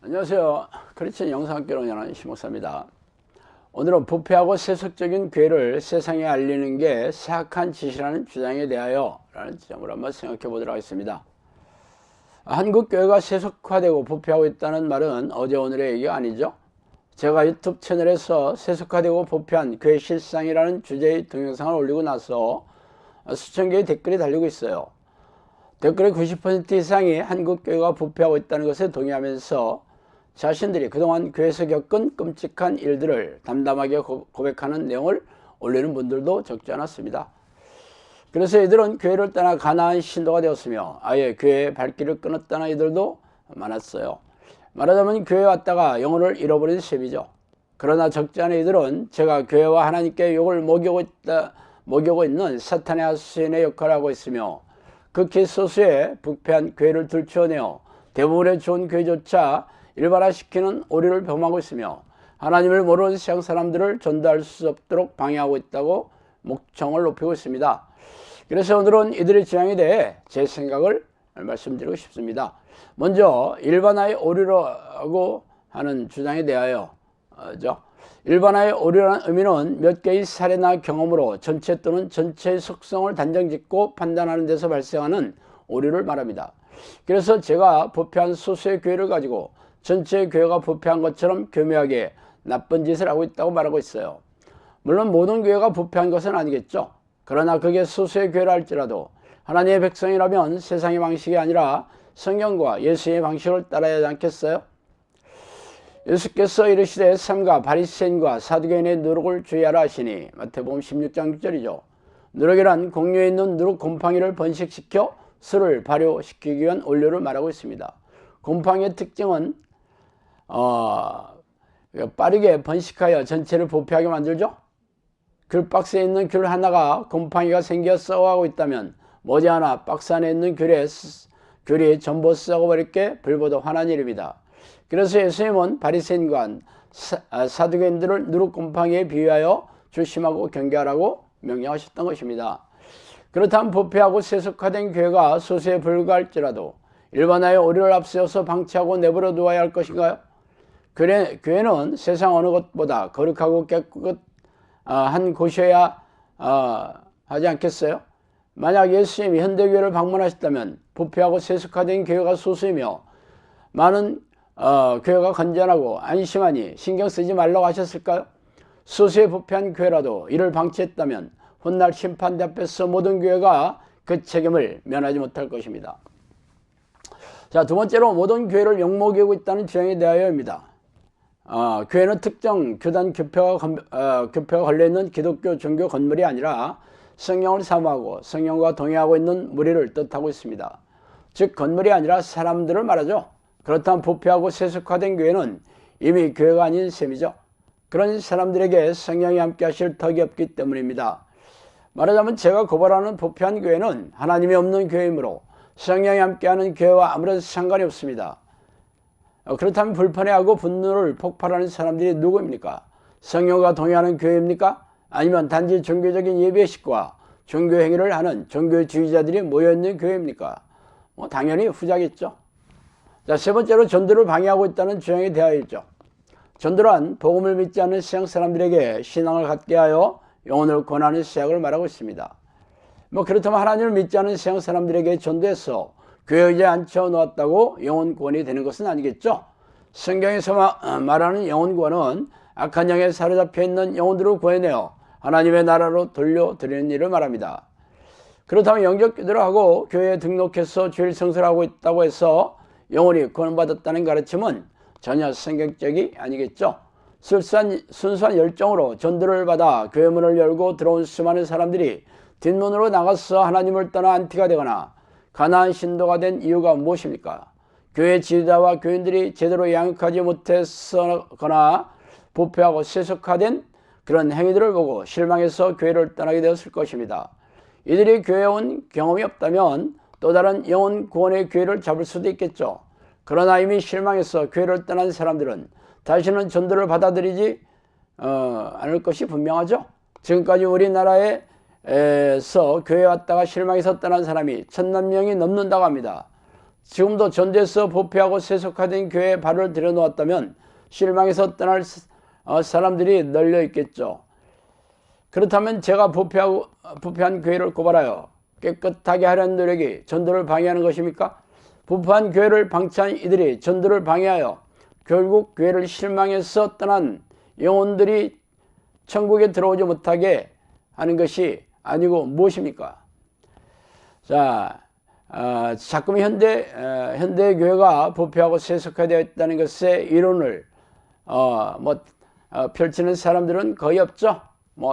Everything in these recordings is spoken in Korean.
안녕하세요. 크리스천 영상학교로 운영하는 심목사입니다. 오늘은 부패하고 세속적인 교회를 세상에 알리는 게 사악한 짓이라는 주장에 대하여 라는 지점을 한번 생각해 보도록 하겠습니다. 한국 교회가 세속화되고 부패하고 있다는 말은 어제 오늘의 얘기가 아니죠. 제가 유튜브 채널에서 세속화되고 부패한 교회 실상이라는 주제의 동영상을 올리고 나서 수천 개의 댓글이 달리고 있어요. 댓글의 90% 이상이 한국 교회가 부패하고 있다는 것에 동의하면서 자신들이 그동안 교회에서 겪은 끔찍한 일들을 담담하게 고백하는 내용을 올리는 분들도 적지 않았습니다. 그래서 이들은 교회를 떠나 가나안 신도가 되었으며 아예 교회의 발길을 끊었다는 이들도 많았어요. 말하자면 교회에 왔다가 영혼을 잃어버린 셈이죠. 그러나 적지 않은 이들은 제가 교회와 하나님께 욕을 먹이고 있는 사탄의 하수인의 역할을 하고 있으며 극히 소수의 부패한 교회를 들추어내어 대부분의 좋은 교회조차 일반화시키는 오류를 범하고 있으며 하나님을 모르는 세상 사람들을 전도할 수 없도록 방해하고 있다고 목청을 높이고 있습니다. 그래서 오늘은 이들의 주장에 대해 제 생각을 말씀드리고 싶습니다. 먼저 일반화의 오류라고 하는 주장에 대하여 일반화의 오류라는 의미는 몇 개의 사례나 경험으로 전체 또는 전체의 속성을 단정짓고 판단하는 데서 발생하는 오류를 말합니다. 그래서 제가 부패한 소수의 교회를 가지고 전체 교회가 부패한 것처럼 교묘하게 나쁜 짓을 하고 있다고 말하고 있어요. 물론 모든 교회가 부패한 것은 아니겠죠. 그러나 그게 소수의 교회라 할지라도 하나님의 백성이라면 세상의 방식이 아니라 성경과 예수의 방식을 따라야 하지 않겠어요? 예수께서 이르시되 삼가 바리새인과 사두개인의 누룩을 주의하라 하시니 마태복음 16장 6절이죠. 누룩이란 공유에 있는 누룩 곰팡이를 번식시켜 술을 발효시키기 위한 원료를 말하고 있습니다. 곰팡이의 특징은 빠르게 번식하여 전체를 부패하게 만들죠. 귤 박스에 있는 귤 하나가 곰팡이가 생겨 썩어가고 있다면 머지않아 박스 안에 있는 귤이 전부 썩어버릴 게 불보듯 화난 일입니다. 그래서 예수님은 바리새인과 사두개인들을 누룩 곰팡이에 비유하여 조심하고 경계하라고 명령하셨던 것입니다. 그렇다면 부패하고 세속화된 교회가 소수에 불과할지라도 일반화의 오류를 앞세워서 방치하고 내버려 두어야 할 것인가요? 교회는 세상 어느 것보다 거룩하고 깨끗한 곳이어야 하지 않겠어요? 만약 예수님이 현대교회를 방문하셨다면 부패하고 세속화된 교회가 소수이며 많은 교회가 건전하고 안심하니 신경 쓰지 말라고 하셨을까요? 소수의 부패한 교회라도 이를 방치했다면 훗날 심판대 앞에서 모든 교회가 그 책임을 면하지 못할 것입니다. 자, 두 번째로 모든 교회를 욕먹이고 있다는 주장에 대하여입니다. 교회는 특정 교단 교표가 걸려있는 기독교 종교 건물이 아니라 성령을 사모하고 성령과 동의하고 있는 무리를 뜻하고 있습니다. 즉 건물이 아니라 사람들을 말하죠. 그렇다면 부패하고 세속화된 교회는 이미 교회가 아닌 셈이죠. 그런 사람들에게 성령이 함께 하실 덕이 없기 때문입니다. 말하자면 제가 고발하는 부패한 교회는 하나님이 없는 교회이므로 성령이 함께하는 교회와 아무런 상관이 없습니다. 그렇다면 불편해하고 분노를 폭발하는 사람들이 누구입니까? 성령과 동의하는 교회입니까? 아니면 단지 종교적인 예배식과 종교 행위를 하는 종교주의자들이 모여있는 교회입니까? 당연히 후자겠죠. 자, 세 번째로 전도를 방해하고 있다는 주장에 대하여있죠. 전도란 복음을 믿지 않는 세상 사람들에게 신앙을 갖게 하여 영혼을 권하는 사역을 말하고 있습니다. 그렇다면 하나님을 믿지 않는 세상 사람들에게 전도해서 교회에 앉혀 놓았다고 영혼 구원이 되는 것은 아니겠죠. 성경에서 말하는 영혼 구원은 악한 영에 사로잡혀 있는 영혼들을 구해내어 하나님의 나라로 돌려드리는 일을 말합니다. 그렇다면 영적 기도를 하고 교회에 등록해서 주일 성수를 하고 있다고 해서 영혼이 구원받았다는 가르침은 전혀 성경적이 아니겠죠. 순수한 열정으로 전도를 받아 교회 문을 열고 들어온 수많은 사람들이 뒷문으로 나가서 하나님을 떠나 안티가 되거나 가나안 신도가 된 이유가 무엇입니까? 교회 지도자와 교인들이 제대로 양육하지 못했거나 부패하고 세속화된 그런 행위들을 보고 실망해서 교회를 떠나게 되었을 것입니다. 이들이 교회에 온 경험이 없다면 또 다른 영혼 구원의 교회를 잡을 수도 있겠죠. 그러나 이미 실망해서 교회를 떠난 사람들은 다시는 전도를 받아들이지 않을 것이 분명하죠. 지금까지 우리나라에서 교회에 왔다가 실망해서 떠난 사람이 1000만 명이 넘는다고 합니다. 지금도 전도에서 부패하고 세속화된 교회에 발을 들여놓았다면 실망해서 떠날 사람들이 널려 있겠죠. 그렇다면 제가 부패한 교회를 고발하여 깨끗하게 하려는 노력이 전도를 방해하는 것입니까? 부패한 교회를 방치한 이들이 전도를 방해하여 결국 교회를 실망해서 떠난 영혼들이 천국에 들어오지 못하게 하는 것이 아니고 무엇입니까? 자, 자꾸만 현대 교회가 부패하고 세속화되어 있다는 것의 이론을 펼치는 사람들은 거의 없죠.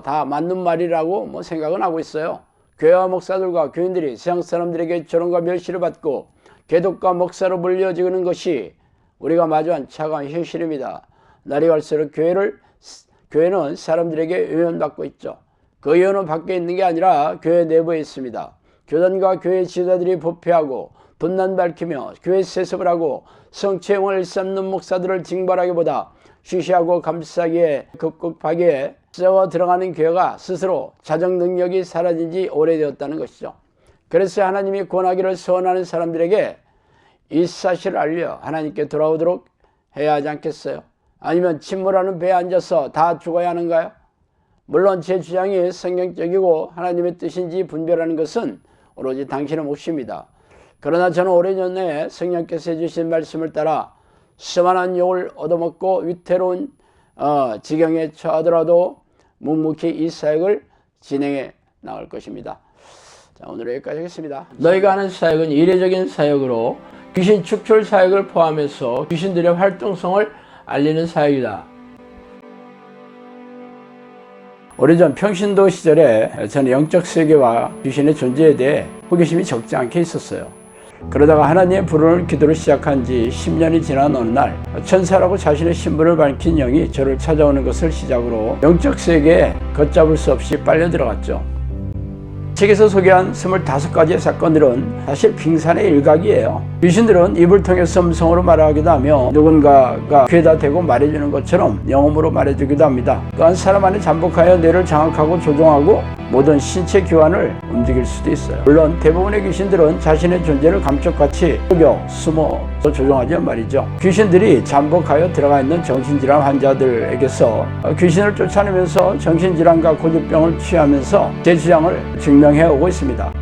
다 맞는 말이라고 생각은 하고 있어요. 교회와 목사들과 교인들이 세상 사람들에게 조롱과 멸시를 받고 개독과 목사로 물려지는 것이 우리가 마주한 차가운 현실입니다. 날이 갈수록 교회는 사람들에게 의원받고 있죠. 그 의원은 밖에 있는 게 아니라 교회 내부에 있습니다. 교단과 교회 지도자들이 부패하고 돈난 밝히며 교회 세습을 하고 성채용을 일삼는 목사들을 징벌하기보다 쉬쉬하고 감싸기에 급급하게 썩어 들어가는 교회가 스스로 자정 능력이 사라진 지 오래되었다는 것이죠. 그래서 하나님이 구원하기를 소원하는 사람들에게 이 사실을 알려 하나님께 돌아오도록 해야 하지 않겠어요? 아니면 침몰하는 배에 앉아서 다 죽어야 하는가요? 물론 제 주장이 성경적이고 하나님의 뜻인지 분별하는 것은 오로지 당신의 몫입니다. 그러나 저는 오래전에 성령께서 해주신 말씀을 따라 수많은 욕을 얻어먹고 위태로운 지경에 처하더라도 묵묵히 이 사역을 진행해 나갈 것입니다. 자, 오늘 여기까지 하겠습니다. 너희가 하는 사역은 이례적인 사역으로 귀신 축출 사역을 포함해서 귀신들의 활동성을 알리는 사역이다. 오래전 평신도 시절에 저는 영적 세계와 귀신의 존재에 대해 호기심이 적지 않게 있었어요. 그러다가 하나님의 부르는 기도를 시작한 지 10년이 지난 어느 날 천사라고 자신의 신분을 밝힌 영이 저를 찾아오는 것을 시작으로 영적 세계에 걷잡을 수 없이 빨려 들어갔죠. 책에서 소개한 25가지의 사건들은 사실 빙산의 일각이에요. 귀신들은 입을 통해서 음성으로 말하기도 하며 누군가가 귀에다 대고 말해주는 것처럼 영음으로 말해주기도 합니다. 또한 사람 안에 잠복하여 뇌를 장악하고 조종하고 모든 신체 기관을 움직일 수도 있어요. 물론 대부분의 귀신들은 자신의 존재를 감쪽같이 속여 숨어 조종하지만 말이죠. 귀신들이 잠복하여 들어가 있는 정신질환 환자들에게서 귀신을 쫓아내면서 정신질환과 고집병을 취하면서 제 주장을 증명해 오고 있습니다.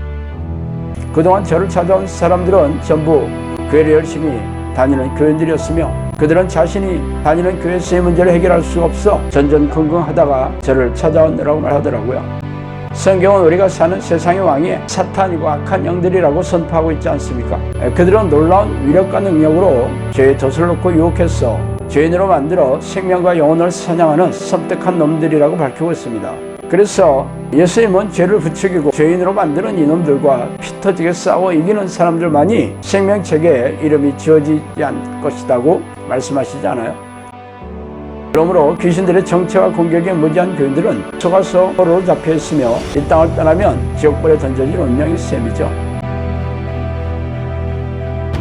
그동안 저를 찾아온 사람들은 전부 교회를 열심히 다니는 교인들이었으며 그들은 자신이 다니는 교회에서의 문제를 해결할 수 없어 전전긍긍하다가 저를 찾아오느라고 말하더라고요. 성경은 우리가 사는 세상의 왕이 사탄이고 악한 영들이라고 선포하고 있지 않습니까? 그들은 놀라운 위력과 능력으로 죄의 덫을 놓고 유혹해서 죄인으로 만들어 생명과 영혼을 사냥하는 섬뜩한 놈들이라고 밝히고 있습니다. 그래서 예수님은 죄를 부추기고 죄인으로 만드는 이놈들과 피 터지게 싸워 이기는 사람들만이 생명책에 이름이 지어지지 않을 것이라고 말씀하시지 않아요? 그러므로 귀신들의 정체와 공격에 무지한 교인들은 속아서 포로로 잡혀 있으며 이 땅을 떠나면 지옥불에 던져질 운명이 셈이죠.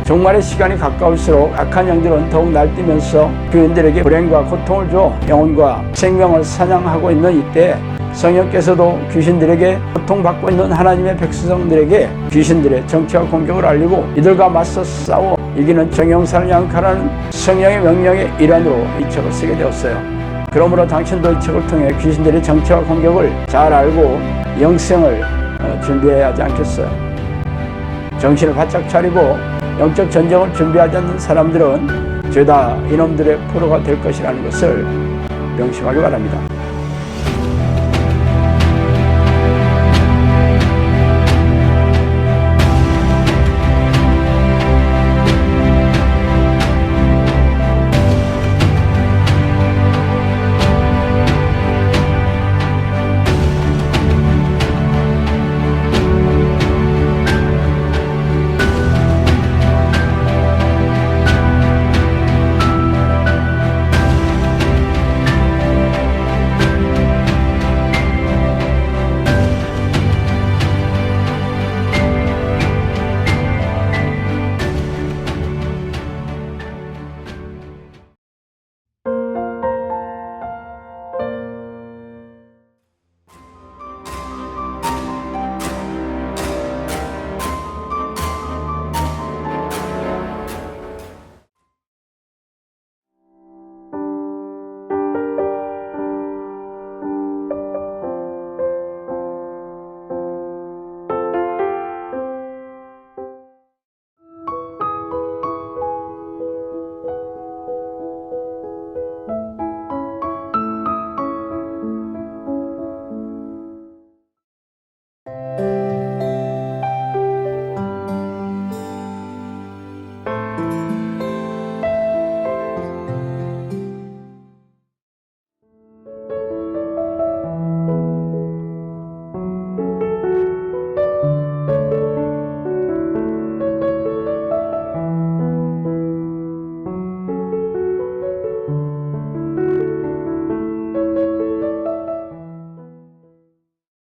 종말의 시간이 가까울수록 악한 영들은 더욱 날뛰면서 교인들에게 불행과 고통을 줘 영혼과 생명을 사냥하고 있는 이때 성령께서도 귀신들에게 고통받고 있는 하나님의 백성들에게 귀신들의 정체와 공격을 알리고 이들과 맞서 싸워 이기는 정형사를 양육하라는 성령의 명령의 일환으로 이 책을 쓰게 되었어요. 그러므로 당신도 이 책을 통해 귀신들의 정체와 공격을 잘 알고 영생을 준비해야 하지 않겠어요? 정신을 바짝 차리고 영적 전쟁을 준비하지 않는 사람들은 죄다 이놈들의 포로가 될 것이라는 것을 명심하기 바랍니다.